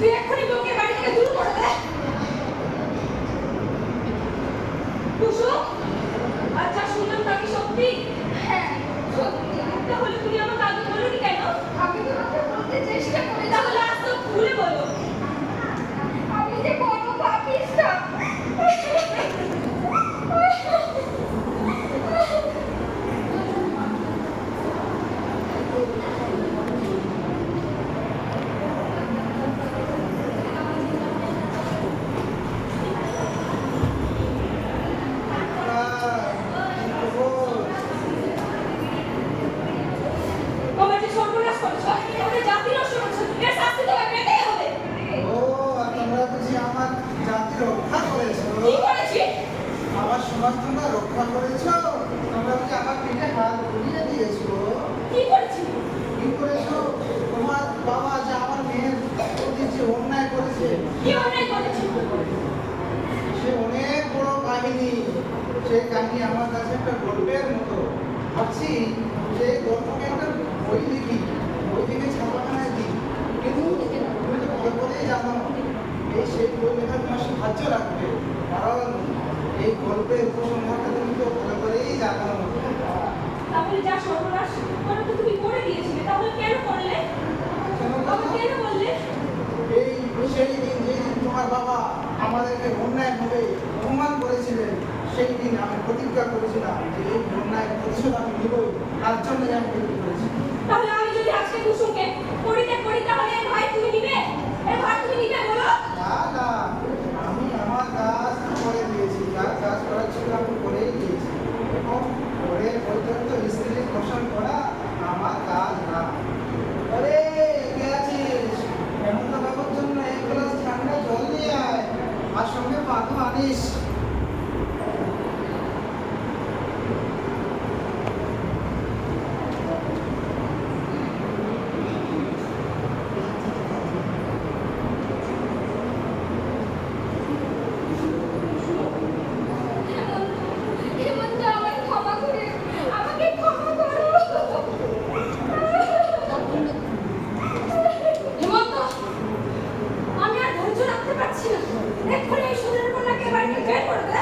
তুই এক্ষুনি বউকে বাড়ি থেকে দূর করে দে। কুসুম, আচ্ছা শুনলাম তা কি সত্যি? হ্যাঁ সত্যি। তাহলে তুমি আমাকে আগে বলোনি কেন? আমি তোমাকে বলতে চেষ্টা করি, তাহলে আজ তো খুলে বলো। আমি যে বড় পাপিষ্টা। আমার যে সর্বনাশ করেছো, আমাদের জাতি নষ্ট করেছো, এর শাস্তি তোমায় পেতেই হবে। ও, তোমরা বুঝি আমার জাতি রক্ষা করেছো? কি করেছি? আমার সমাজ তোমরা রক্ষা করেছো? তোমরা বুঝি আমার পিঠে হাত বুলিয়ে দিয়েছো? কি করেছি? কি করেছো? তোমার বাবা যে আমার মেয়ের প্রতি যে অন্যায় করেছে, কি অন্যায় করেছি? সে অনেক বড় কাহিনী। সেই কাহিনী আমার কাছে একটা গল্পের মতো। ভাবছি যে গল্পকে একটা বই লিখি, বই লিখে ছাপাখানায় দিই। কিন্তু তুমি তো ভালো করেই জানো এই সেই বই লেখা তোমার সাহায্য রাখবে, কারণ এই গল্পের উপসংহারটা তুমি তো ভালো করেই জানো। তাহলে যা সর্বনাশ ওটা তো তুমি করে দিয়েছিলে, তাহলে কেন করলে? কেন আমাকে বলো? কেন বললে? এই সেই দিন যেদিন তোমার বাবা আমাদেরকে অন্যায়ভাবে অপমান করেছিলেন, সেই দিন আমি প্রতিজ্ঞা করেছিলাম যে এই অন্যায়ের প্রতিশোধ আমি নিবই, তার জন্য আমি তৈরি করেছি। তাহলে আমি যদি আজকে কুসুমকে পরিত্যাগ করি তাহলে এর ভাই তুমি নিবে? এর ভাই তুমি নিবে বলো? না না, আমি আমার কাজ করে দিয়েছি, যার কাজ করার ছিল আমি করেই দিয়েছি। এবং পরের পর্যন্ত স্ত্রীর পোষণ করা আমার কাজ না। আরে কে আছিস? হেমন্ত বাবুর জন্য এক গ্লাস ঠান্ডা জল নিয়ে আয়, আর সঙ্গে পাতও আনিস। হেমন্ত, আমাকে ক্ষমা করে, আমাকে ক্ষমা করো। হেমন্ত, আমি আর ধৈর্য রাখতে পারছি না, এক্ষুনি এই সুন্দর কন্যাকে বাড়ি থেকে বের করে দে।